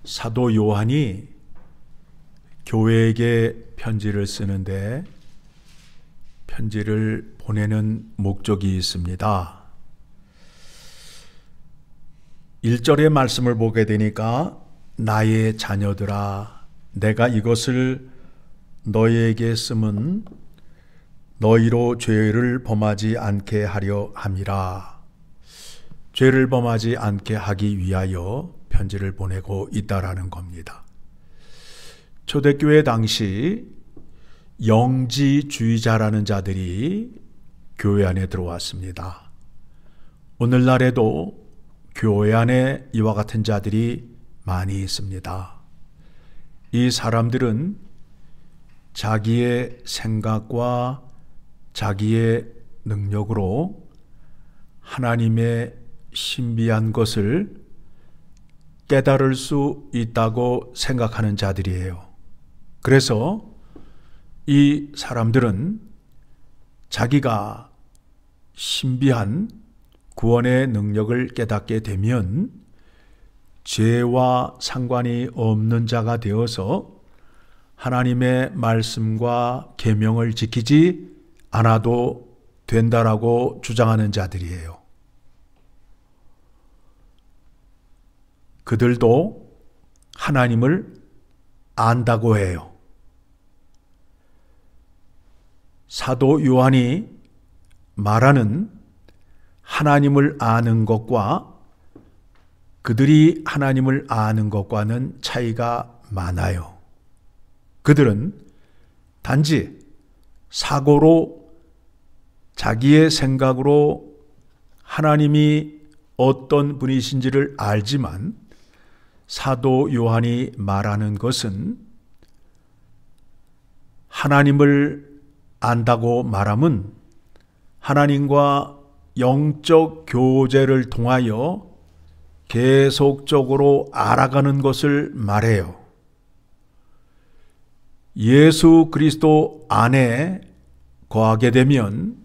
사도 요한이 교회에게 편지를 쓰는데 편지를 보내는 목적이 있습니다. 1절의 말씀을 보게 되니까 나의 자녀들아 내가 이것을 너희에게 쓰면 너희로 죄를 범하지 않게 하려 함이라. 죄를 범하지 않게 하기 위하여 편지를 보내고 있다라는 겁니다. 초대교회 당시 영지주의자라는 자들이 교회 안에 들어왔습니다. 오늘날에도 교회 안에 이와 같은 자들이 많이 있습니다. 이 사람들은 자기의 생각과 자기의 능력으로 하나님의 신비한 것을 깨달을 수 있다고 생각하는 자들이에요. 그래서 이 사람들은 자기가 신비한 구원의 능력을 깨닫게 되면 죄와 상관이 없는 자가 되어서 하나님의 말씀과 계명을 지키지 않아도 된다라고 주장하는 자들이에요. 그들도 하나님을 안다고 해요. 사도 요한이 말하는 하나님을 아는 것과 그들이 하나님을 아는 것과는 차이가 많아요. 그들은 단지 사고로 자기의 생각으로 하나님이 어떤 분이신지를 알지만 사도 요한이 말하는 것은 하나님을 안다고 말함은 하나님과 영적 교제를 통하여 계속적으로 알아가는 것을 말해요. 예수 그리스도 안에 거하게 되면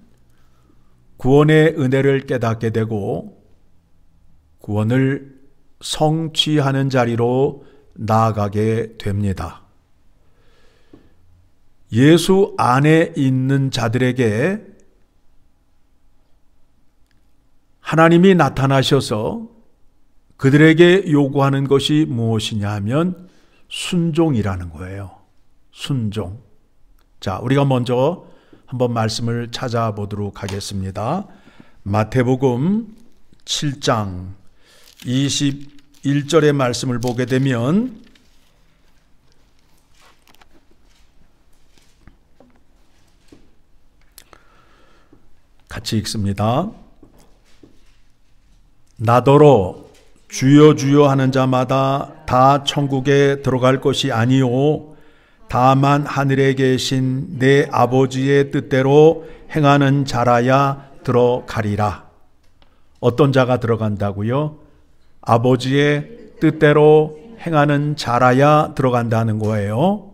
구원의 은혜를 깨닫게 되고 구원을 성취하는 자리로 나아가게 됩니다. 예수 안에 있는 자들에게 하나님이 나타나셔서 그들에게 요구하는 것이 무엇이냐 하면 순종이라는 거예요. 순종. 자, 우리가 먼저 한번 말씀을 찾아보도록 하겠습니다. 마태복음 7장 21절의 말씀을 보게 되면 같이 읽습니다. 나더러 주여 주여 하는 자마다 다 천국에 들어갈 것이 아니요 다만 하늘에 계신 내 아버지의 뜻대로 행하는 자라야 들어가리라. 어떤 자가 들어간다고요? 아버지의 뜻대로 행하는 자라야 들어간다는 거예요.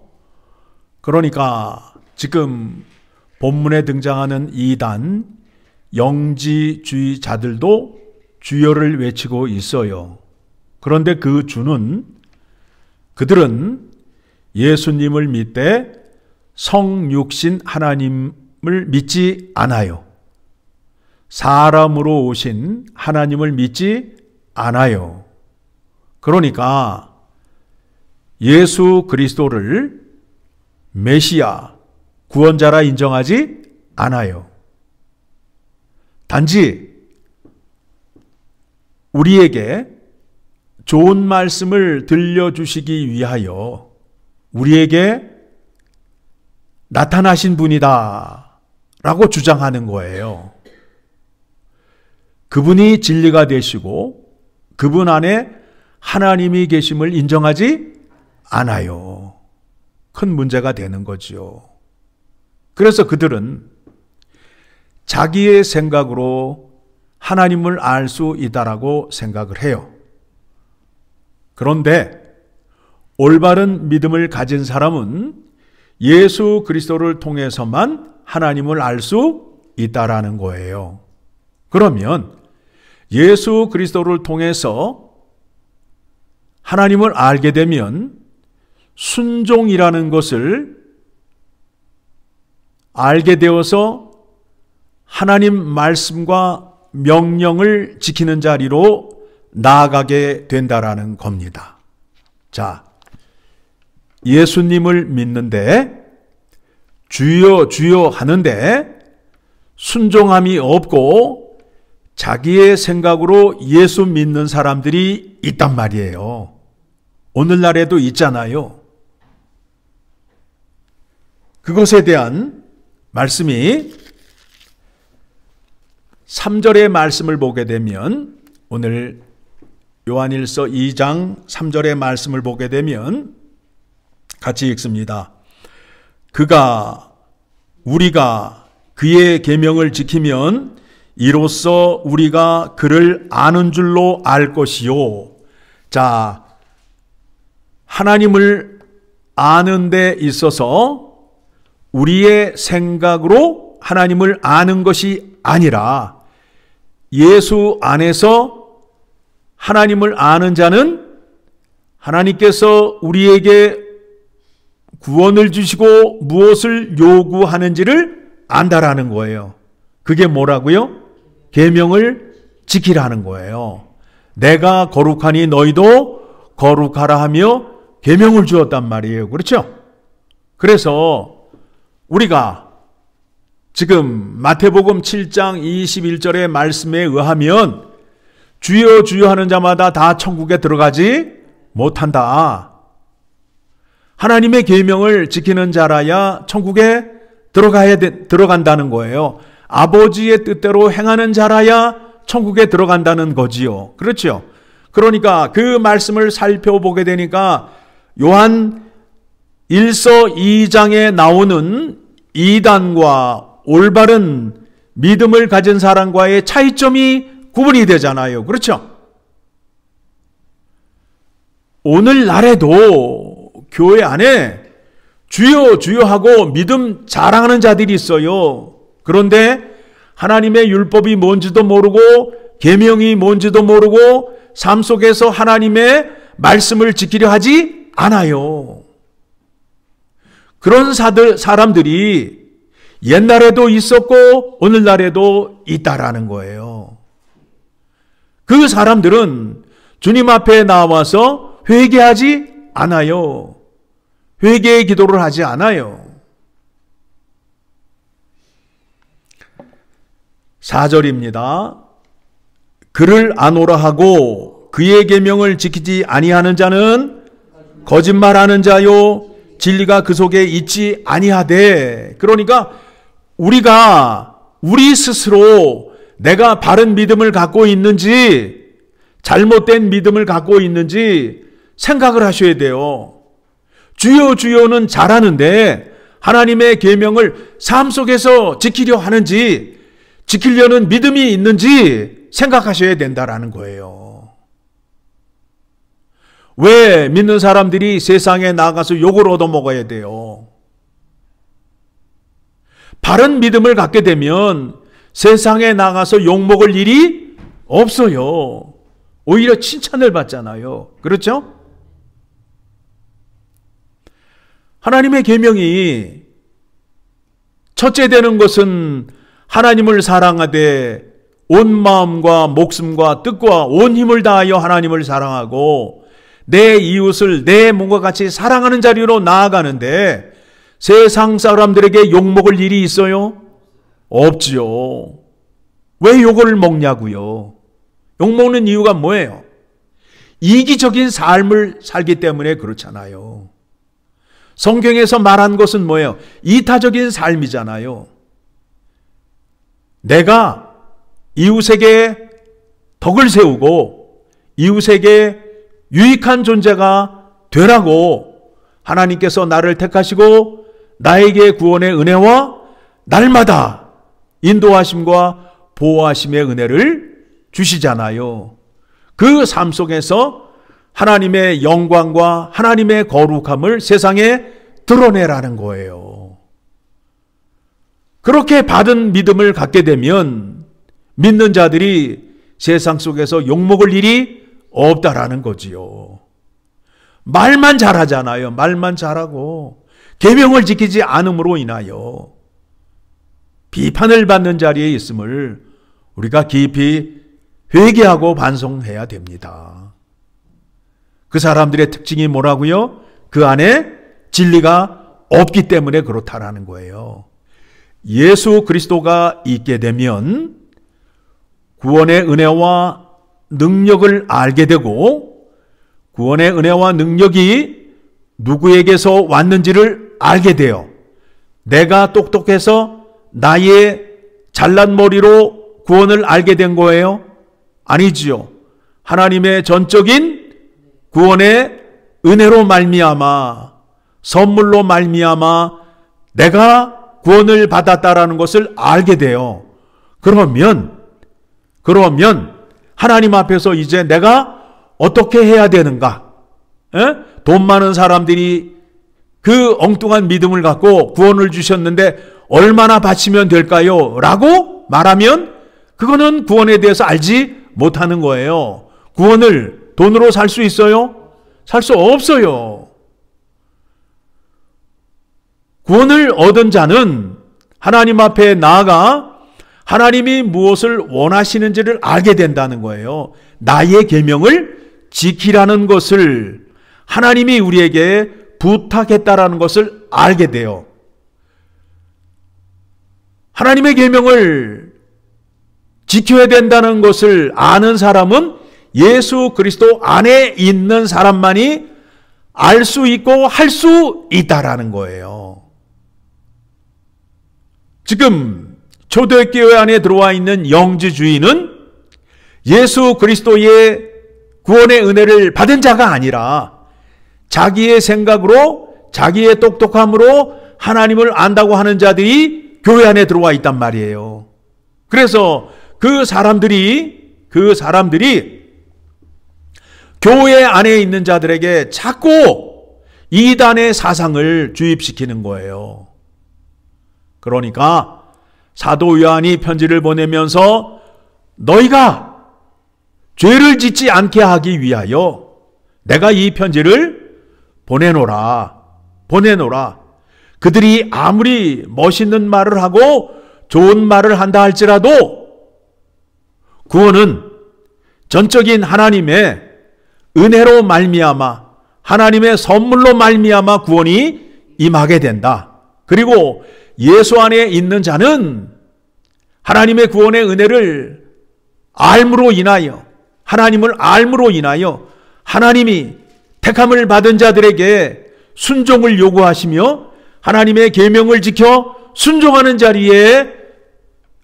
그러니까 지금 본문에 등장하는 이단 영지주의자들도 주여를 외치고 있어요. 그런데 그 주는 그들은 예수님을 믿되 성육신 하나님을 믿지 않아요. 사람으로 오신 하나님을 믿지 않아요. 그러니까 예수 그리스도를 메시아, 구원자라 인정하지 않아요. 단지 우리에게 좋은 말씀을 들려주시기 위하여 우리에게 나타나신 분이다 라고 주장하는 거예요. 그분이 진리가 되시고 그분 안에 하나님이 계심을 인정하지 않아요. 큰 문제가 되는 거지요. 그래서 그들은 자기의 생각으로 하나님을 알 수 있다라고 생각을 해요. 그런데 올바른 믿음을 가진 사람은 예수 그리스도를 통해서만 하나님을 알 수 있다라는 거예요. 그러면 예수 그리스도를 통해서 하나님을 알게 되면 순종이라는 것을 알게 되어서 하나님 말씀과 명령을 지키는 자리로 나아가게 된다라는 겁니다. 자, 예수님을 믿는데 주여 주여 하는데 순종함이 없고 자기의 생각으로 예수 믿는 사람들이 있단 말이에요. 오늘날에도 있잖아요. 그것에 대한 말씀이 3절의 말씀을 보게 되면, 오늘 요한일서 2장 3절의 말씀을 보게 되면 같이 읽습니다. 우리가 그의 계명을 지키면 이로써 우리가 그를 아는 줄로 알 것이요. 자, 하나님을 아는 데 있어서 우리의 생각으로 하나님을 아는 것이 아니라 예수 안에서 하나님을 아는 자는 하나님께서 우리에게 구원을 주시고 무엇을 요구하는지를 안다라는 거예요. 그게 뭐라고요? 계명을 지키라는 거예요. 내가 거룩하니 너희도 거룩하라 하며 계명을 주었단 말이에요. 그렇죠? 그래서 우리가 지금 마태복음 7장 21절의 말씀에 의하면 주여 주여 하는 자마다 다 천국에 들어가지 못한다. 하나님의 계명을 지키는 자라야 천국에 들어간다는 거예요. 아버지의 뜻대로 행하는 자라야 천국에 들어간다는 거지요. 그렇죠? 그러니까 그 말씀을 살펴보게 되니까 요한 1서 2장에 나오는 이단과 올바른 믿음을 가진 사람과의 차이점이 구분이 되잖아요. 그렇죠? 오늘날에도 교회 안에 주여 주여 하고 믿음 자랑하는 자들이 있어요. 그런데 하나님의 율법이 뭔지도 모르고 계명이 뭔지도 모르고 삶 속에서 하나님의 말씀을 지키려 하지 않아요. 그런 사람들이 옛날에도 있었고 오늘날에도 있다라는 거예요. 그 사람들은 주님 앞에 나와서 회개하지 않아요. 회개의 기도를 하지 않아요. 4절입니다. 그를 아노라 하고 그의 계명을 지키지 아니하는 자는 거짓말하는 자요 진리가 그 속에 있지 아니하되. 그러니까 우리 스스로 내가 바른 믿음을 갖고 있는지 잘못된 믿음을 갖고 있는지 생각을 하셔야 돼요. 주여 주여는 잘하는데 하나님의 계명을 삶 속에서 지키려 하는지 지키려는 믿음이 있는지 생각하셔야 된다라는 거예요. 왜 믿는 사람들이 세상에 나가서 욕을 얻어먹어야 돼요? 바른 믿음을 갖게 되면 세상에 나가서 욕먹을 일이 없어요. 오히려 칭찬을 받잖아요. 그렇죠? 하나님의 계명이 첫째 되는 것은 하나님을 사랑하되 온 마음과 목숨과 뜻과 온 힘을 다하여 하나님을 사랑하고 내 이웃을 내 몸과 같이 사랑하는 자리로 나아가는데 세상 사람들에게 욕먹을 일이 있어요? 없지요. 왜 욕을 먹냐고요? 욕먹는 이유가 뭐예요? 이기적인 삶을 살기 때문에 그렇잖아요. 성경에서 말한 것은 뭐예요? 이타적인 삶이잖아요. 내가 이웃에게 덕을 세우고 이웃에게 유익한 존재가 되라고 하나님께서 나를 택하시고 나에게 구원의 은혜와 날마다 인도하심과 보호하심의 은혜를 주시잖아요. 그 삶 속에서 하나님의 영광과 하나님의 거룩함을 세상에 드러내라는 거예요. 그렇게 받은 믿음을 갖게 되면 믿는 자들이 세상 속에서 욕먹을 일이 없다라는 거지요. 말만 잘하잖아요. 말만 잘하고 계명을 지키지 않음으로 인하여 비판을 받는 자리에 있음을 우리가 깊이 회개하고 반성해야 됩니다. 그 사람들의 특징이 뭐라고요? 그 안에 진리가 없기 때문에 그렇다라는 거예요. 예수 그리스도가 있게 되면 구원의 은혜와 능력을 알게 되고 구원의 은혜와 능력이 누구에게서 왔는지를 알게 돼요. 내가 똑똑해서 나의 잘난 머리로 구원을 알게 된 거예요? 아니지요. 하나님의 전적인 구원의 은혜로 말미암아 선물로 말미암아 내가 구원을 받았다라는 것을 알게 돼요. 그러면 하나님 앞에서 이제 내가 어떻게 해야 되는가? 돈 많은 사람들이 그 엉뚱한 믿음을 갖고 구원을 주셨는데 얼마나 바치면 될까요? 라고 말하면 그거는 구원에 대해서 알지 못하는 거예요. 구원을 돈으로 살 수 있어요? 살 수 없어요. 구원을 얻은 자는 하나님 앞에 나아가 하나님이 무엇을 원하시는지를 알게 된다는 거예요. 나의 계명을 지키라는 것을 하나님이 우리에게 부탁했다라는 것을 알게 돼요. 하나님의 계명을 지켜야 된다는 것을 아는 사람은 예수 그리스도 안에 있는 사람만이 알 수 있고 할 수 있다라는 거예요. 지금 초대교회 안에 들어와 있는 영지주의는 예수 그리스도의 구원의 은혜를 받은 자가 아니라 자기의 생각으로 자기의 똑똑함으로 하나님을 안다고 하는 자들이 교회 안에 들어와 있단 말이에요. 그래서 그 사람들이 교회 안에 있는 자들에게 자꾸 이단의 사상을 주입시키는 거예요. 그러니까 사도 요한이 편지를 보내면서 너희가 죄를 짓지 않게 하기 위하여 내가 이 편지를 보내노라. 그들이 아무리 멋있는 말을 하고 좋은 말을 한다 할지라도 구원은 전적인 하나님의 은혜로 말미암아 하나님의 선물로 말미암아 구원이 임하게 된다. 그리고 예수 안에 있는 자는 하나님의 구원의 은혜를 알므로 인하여 하나님을 알므로 인하여 하나님이 택함을 받은 자들에게 순종을 요구하시며 하나님의 계명을 지켜 순종하는 자리에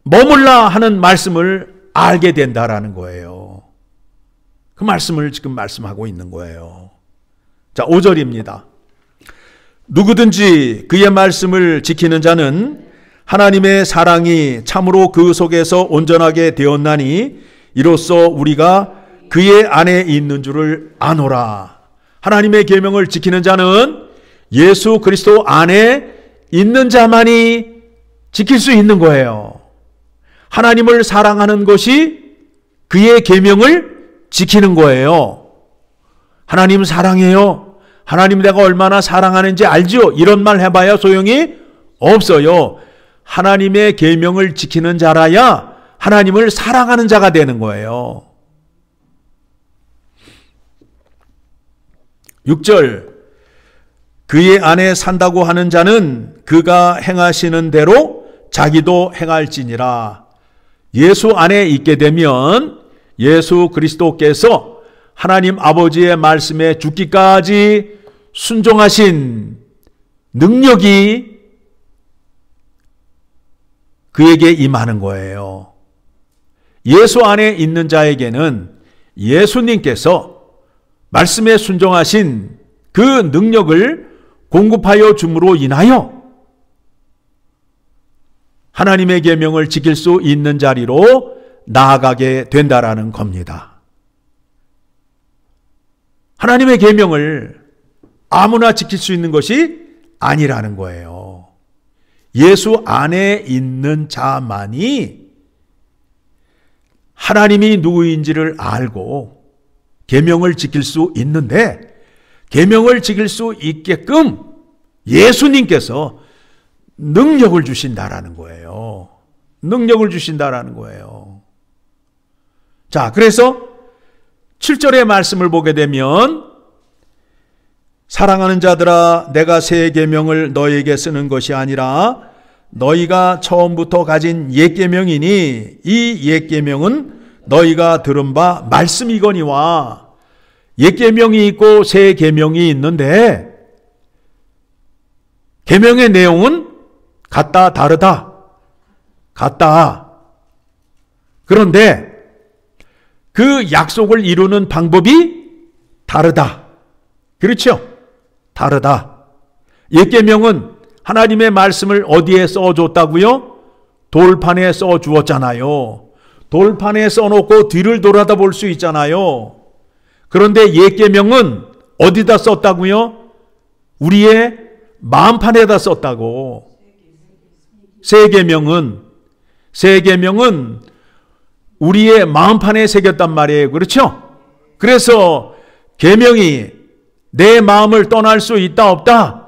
머물라 하는 말씀을 알게 된다라는 거예요. 그 말씀을 지금 말씀하고 있는 거예요. 자, 5절입니다. 누구든지 그의 말씀을 지키는 자는 하나님의 사랑이 참으로 그 속에서 온전하게 되었나니 이로써 우리가 그의 안에 있는 줄을 아노라. 하나님의 계명을 지키는 자는 예수 그리스도 안에 있는 자만이 지킬 수 있는 거예요. 하나님을 사랑하는 것이 그의 계명을 지키는 거예요. 하나님 사랑해요. 하나님 내가 얼마나 사랑하는지 알죠? 이런 말 해봐야 소용이 없어요. 하나님의 계명을 지키는 자라야 하나님을 사랑하는 자가 되는 거예요. 6절 그의 안에 산다고 하는 자는 그가 행하시는 대로 자기도 행할지니라. 예수 안에 있게 되면 예수 그리스도께서 하나님 아버지의 말씀에 죽기까지 순종하신 능력이 그에게 임하는 거예요. 예수 안에 있는 자에게는 예수님께서 말씀에 순종하신 그 능력을 공급하여 줌으로 인하여 하나님의 계명을 지킬 수 있는 자리로 나아가게 된다라는 겁니다. 하나님의 계명을 아무나 지킬 수 있는 것이 아니라는 거예요. 예수 안에 있는 자만이 하나님이 누구인지를 알고 계명을 지킬 수 있는데 계명을 지킬 수 있게끔 예수님께서 능력을 주신다라는 거예요. 능력을 주신다라는 거예요. 자, 그래서 7절의 말씀을 보게 되면 사랑하는 자들아 내가 새 계명을 너희에게 쓰는 것이 아니라 너희가 처음부터 가진 옛 계명이니 이 옛 계명은 너희가 들은 바 말씀이거니와 옛 계명이 있고 새 계명이 있는데 계명의 내용은 같다 다르다 같다. 그런데 그 약속을 이루는 방법이 다르다. 그렇죠? 다르다. 옛 계명은 하나님의 말씀을 어디에 써줬다고요? 돌판에 써주었잖아요. 돌판에 써놓고 뒤를 돌아다 볼 수 있잖아요. 그런데 옛 계명은 어디다 썼다고요? 우리의 마음판에다 썼다고. 새 계명은 우리의 마음판에 새겼단 말이에요. 그렇죠? 그래서 계명이 내 마음을 떠날 수 있다 없다?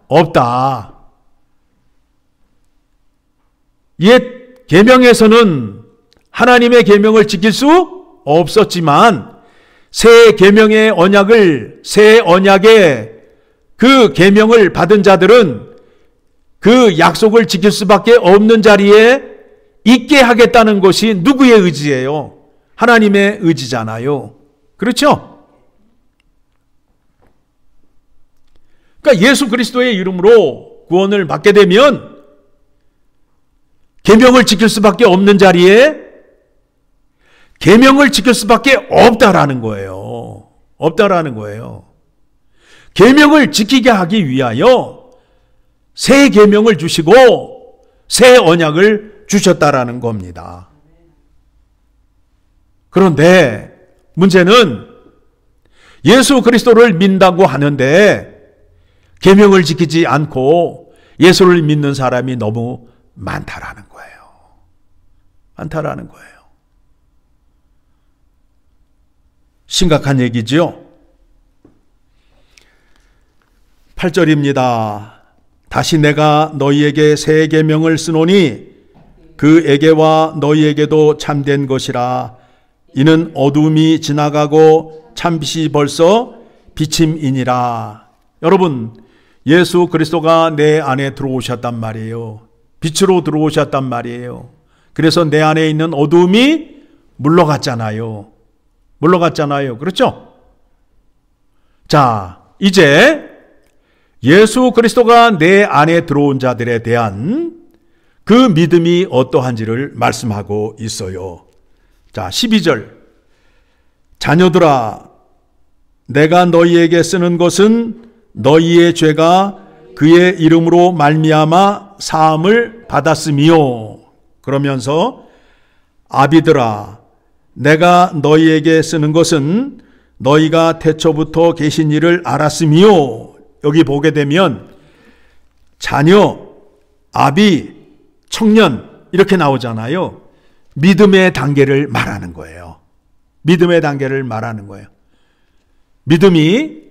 없다. 옛 계명에서는 하나님의 계명을 지킬 수 없었지만 새 계명의 언약을 새 언약의 그 계명을 받은 자들은 그 약속을 지킬 수밖에 없는 자리에 있게 하겠다는 것이 누구의 의지예요? 하나님의 의지잖아요. 그렇죠? 그러니까 예수 그리스도의 이름으로 구원을 받게 되면 계명을 지킬 수밖에 없는 자리에 계명을 지킬 수밖에 없다라는 거예요. 없다라는 거예요. 계명을 지키게 하기 위하여 새 계명을 주시고 새 언약을 주셨다라는 겁니다. 그런데 문제는 예수 그리스도를 믿는다고 하는데 계명을 지키지 않고 예수를 믿는 사람이 너무 많다라는 거예요. 많다라는 거예요. 심각한 얘기죠. 8절입니다. 다시 내가 너희에게 새 계명을 쓰노니 그에게와 너희에게도 참된 것이라. 이는 어둠이 지나가고 참빛이 벌써 비침이니라. 여러분, 예수 그리스도가 내 안에 들어오셨단 말이에요. 빛으로 들어오셨단 말이에요. 그래서 내 안에 있는 어둠이 물러갔잖아요. 물러갔잖아요. 그렇죠? 자, 이제 예수 그리스도가 내 안에 들어온 자들에 대한 그 믿음이 어떠한지를 말씀하고 있어요. 자, 12절. 자녀들아, 내가 너희에게 쓰는 것은 너희의 죄가 그의 이름으로 말미암아 사함을 받았음이요. 그러면서 아비들아, 내가 너희에게 쓰는 것은 너희가 태초부터 계신 일을 알았음이요. 여기 보게 되면 자녀, 아비, 청년 이렇게 나오잖아요. 믿음의 단계를 말하는 거예요. 믿음의 단계를 말하는 거예요. 믿음이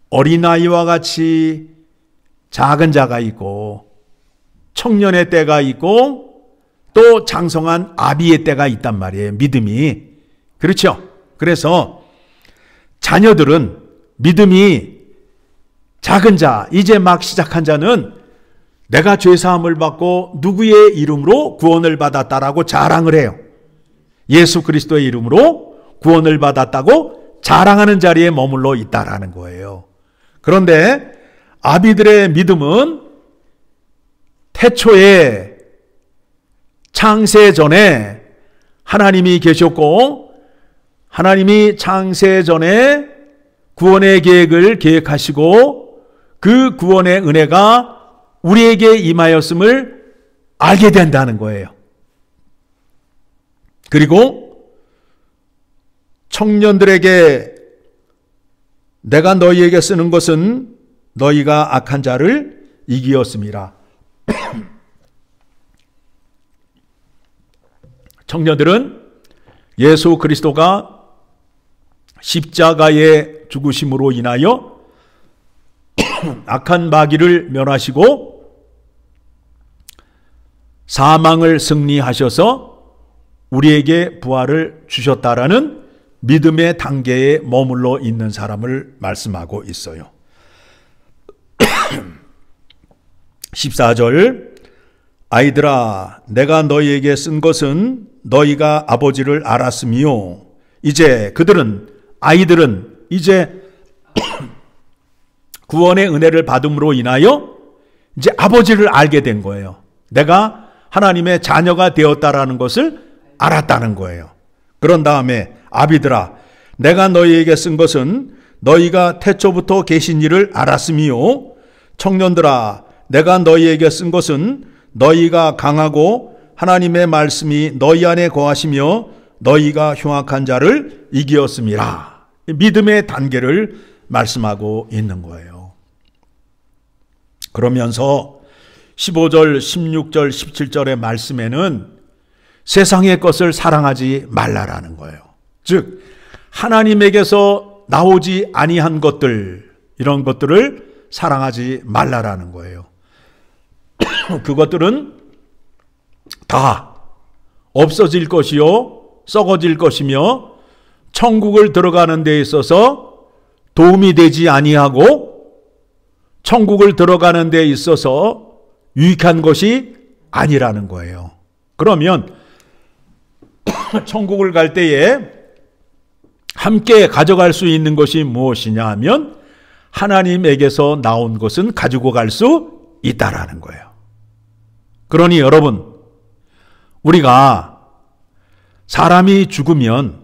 어린아이와 같이 작은 자가 있고 청년의 때가 있고 또 장성한 아비의 때가 있단 말이에요. 믿음이. 그렇죠? 그래서 자녀들은 믿음이 작은 자, 이제 막 시작한 자는 내가 죄사함을 받고 누구의 이름으로 구원을 받았다라고 자랑을 해요. 예수 그리스도의 이름으로 구원을 받았다고 자랑하는 자리에 머물러 있다라는 거예요. 그런데 아비들의 믿음은 태초에 창세 전에 하나님이 계셨고 하나님이 창세 전에 구원의 계획을 계획하시고 그 구원의 은혜가 우리에게 임하였음을 알게 된다는 거예요. 그리고 청년들에게 내가 너희에게 쓰는 것은 너희가 악한 자를 이기었음이라. 청년들은 예수 그리스도가 십자가에 죽으심으로 인하여 악한 마귀를 멸하시고 사망을 승리하셔서 우리에게 부활을 주셨다라는 믿음의 단계에 머물러 있는 사람을 말씀하고 있어요. 14절, 아이들아 내가 너희에게 쓴 것은 너희가 아버지를 알았으며, 이제 그들은, 아이들은 이제 구원의 은혜를 받음으로 인하여 이제 아버지를 알게 된 거예요. 내가 하나님의 자녀가 되었다라는 것을 알았다는 거예요. 그런 다음에 아비들아 내가 너희에게 쓴 것은 너희가 태초부터 계신 일을 알았으며, 청년들아 내가 너희에게 쓴 것은 너희가 강하고 하나님의 말씀이 너희 안에 거하시며 너희가 흉악한 자를 이기었음이라. 믿음의 단계를 말씀하고 있는 거예요. 그러면서 15절, 16절, 17절의 말씀에는 세상의 것을 사랑하지 말라라는 거예요. 즉 하나님에게서 나오지 아니한 것들, 이런 것들을 사랑하지 말라라는 거예요. 그것들은 다 없어질 것이요 썩어질 것이며 천국을 들어가는 데 있어서 도움이 되지 아니하고 천국을 들어가는 데 있어서 유익한 것이 아니라는 거예요. 그러면 천국을 갈 때에 함께 가져갈 수 있는 것이 무엇이냐 하면 하나님에게서 나온 것은 가지고 갈 수 있다라는 거예요. 그러니 여러분, 우리가 사람이 죽으면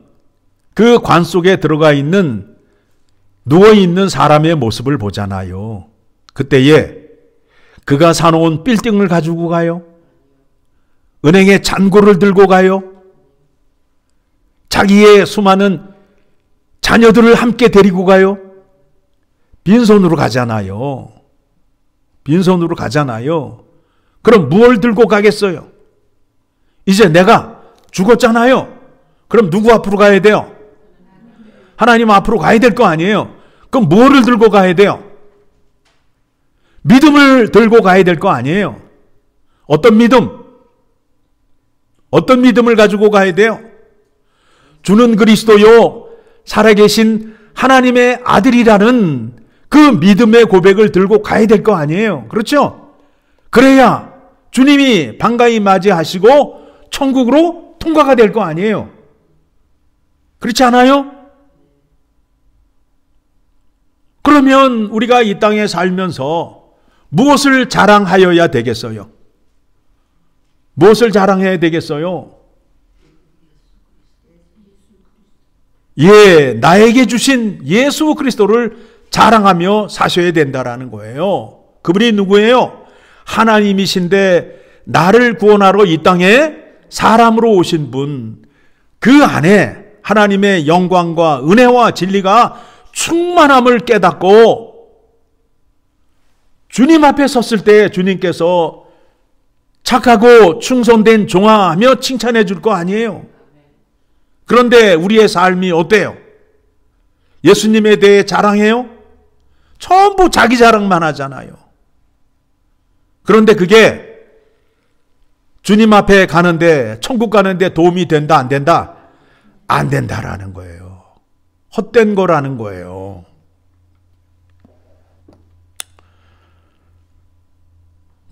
그 관 속에 들어가 있는, 누워있는 사람의 모습을 보잖아요. 그때에 그가 사놓은 빌딩을 가지고 가요? 은행에 잔고를 들고 가요? 자기의 수많은 자녀들을 함께 데리고 가요? 빈손으로 가잖아요. 빈손으로 가잖아요. 그럼 무엇을 들고 가겠어요? 이제 내가 죽었잖아요. 그럼 누구 앞으로 가야 돼요? 하나님 앞으로 가야 될 거 아니에요. 그럼 뭐를 들고 가야 돼요? 믿음을 들고 가야 될 거 아니에요. 어떤 믿음? 어떤 믿음을 가지고 가야 돼요? 주는 그리스도요 살아계신 하나님의 아들이라는 그 믿음의 고백을 들고 가야 될 거 아니에요. 그렇죠? 그래야 주님이 반가이 맞이하시고 천국으로 통과가 될 거 아니에요. 그렇지 않아요? 그러면 우리가 이 땅에 살면서 무엇을 자랑하여야 되겠어요? 무엇을 자랑해야 되겠어요? 예, 나에게 주신 예수 그리스도를 자랑하며 사셔야 된다라는 거예요. 그분이 누구예요? 하나님이신데 나를 구원하러 이 땅에 사람으로 오신 분, 그 안에 하나님의 영광과 은혜와 진리가 충만함을 깨닫고 주님 앞에 섰을 때 주님께서 착하고 충성된 종아하며 칭찬해 줄 거 아니에요. 그런데 우리의 삶이 어때요? 예수님에 대해 자랑해요? 전부 자기 자랑만 하잖아요. 그런데 그게 주님 앞에 가는데, 천국 가는데 도움이 된다, 안 된다? 안 된다라는 거예요. 헛된 거라는 거예요.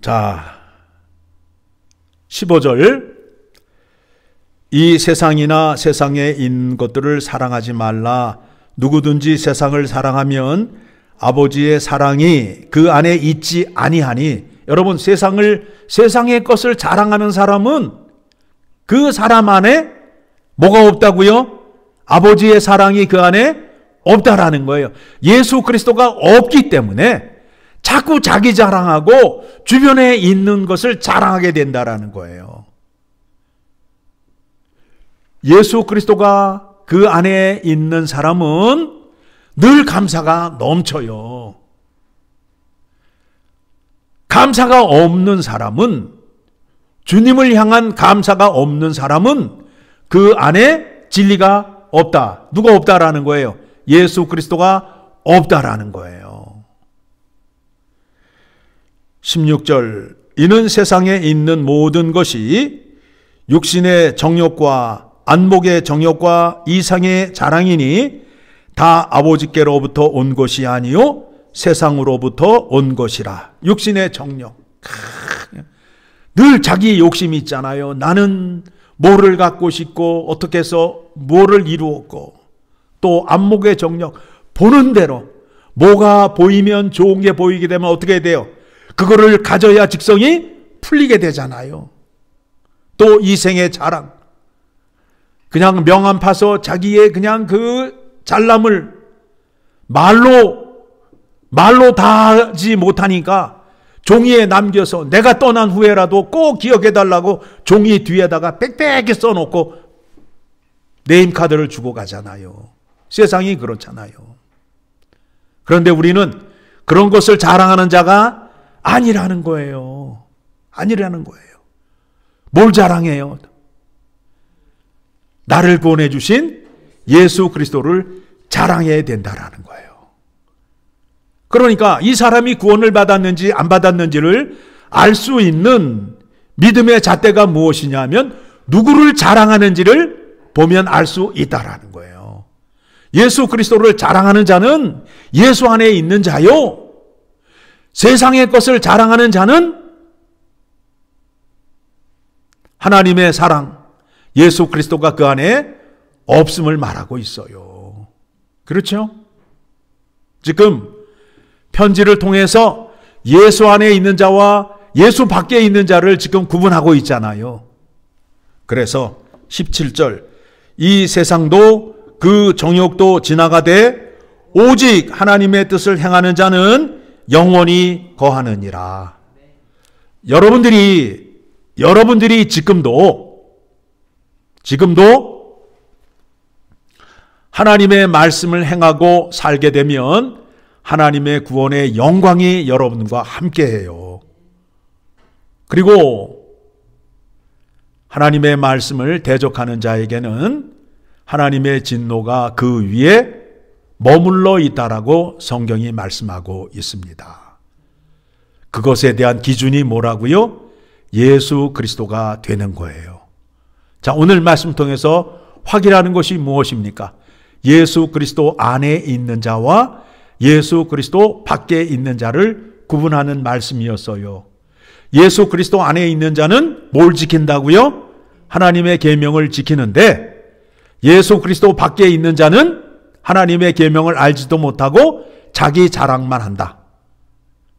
자, 15절. 이 세상이나 세상에 있는 것들을 사랑하지 말라. 누구든지 세상을 사랑하면 아버지의 사랑이 그 안에 있지 아니하니. 여러분, 세상의 것을 자랑하는 사람은 그 사람 안에 뭐가 없다고요? 아버지의 사랑이 그 안에 없다라는 거예요. 예수 그리스도가 없기 때문에 자꾸 자기 자랑하고 주변에 있는 것을 자랑하게 된다라는 거예요. 예수 그리스도가 그 안에 있는 사람은 늘 감사가 넘쳐요. 감사가 없는 사람은, 주님을 향한 감사가 없는 사람은 그 안에 진리가 없다. 누가 없다라는 거예요? 예수 그리스도가 없다라는 거예요. 16절, 이는 세상에 있는 모든 것이 육신의 정욕과 안목의 정욕과 이상의 자랑이니 다 아버지께로부터 온 것이 아니요 세상으로부터 온 것이라. 육신의 정욕. 늘 자기 욕심이 있잖아요. 나는 뭐를 갖고 싶고 어떻게 해서 뭐를 이루었고, 또 안목의 정욕, 보는 대로 뭐가 보이면 좋은 게 보이게 되면 어떻게 돼요? 그거를 가져야 직성이 풀리게 되잖아요. 또 이생의 자랑, 그냥 명함 파서 자기의 그냥 그 잘남을 말로 다 하지 못하니까 종이에 남겨서 내가 떠난 후에라도 꼭 기억해달라고 종이 뒤에다가 빽빽히 써놓고 네임카드를 주고 가잖아요. 세상이 그렇잖아요. 그런데 우리는 그런 것을 자랑하는 자가 아니라는 거예요. 아니라는 거예요. 뭘 자랑해요? 나를 구원해 주신 예수 그리스도를 자랑해야 된다라는 거예요. 그러니까 이 사람이 구원을 받았는지 안 받았는지를 알 수 있는 믿음의 잣대가 무엇이냐면 누구를 자랑하는지를 보면 알 수 있다라는 거예요. 예수 그리스도를 자랑하는 자는 예수 안에 있는 자요. 세상의 것을 자랑하는 자는 하나님의 사랑, 예수 그리스도가 그 안에 없음을 말하고 있어요. 그렇죠? 지금 편지를 통해서 예수 안에 있는 자와 예수 밖에 있는 자를 지금 구분하고 있잖아요. 그래서 17절, 이 세상도 그 정욕도 지나가되 오직 하나님의 뜻을 행하는 자는 영원히 거하느니라. 여러분들이 지금도 하나님의 말씀을 행하고 살게 되면 하나님의 구원의 영광이 여러분과 함께해요. 그리고 하나님의 말씀을 대적하는 자에게는 하나님의 진노가 그 위에 머물러 있다라고 성경이 말씀하고 있습니다. 그것에 대한 기준이 뭐라고요? 예수 그리스도가 되는 거예요. 자, 오늘 말씀 통해서 확인하는 것이 무엇입니까? 예수 그리스도 안에 있는 자와 예수 그리스도 밖에 있는 자를 구분하는 말씀이었어요. 예수 그리스도 안에 있는 자는 뭘 지킨다고요? 하나님의 계명을 지키는데 예수 그리스도 밖에 있는 자는 하나님의 계명을 알지도 못하고 자기 자랑만 한다.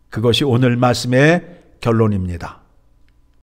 그것이 오늘 말씀의 결론입니다.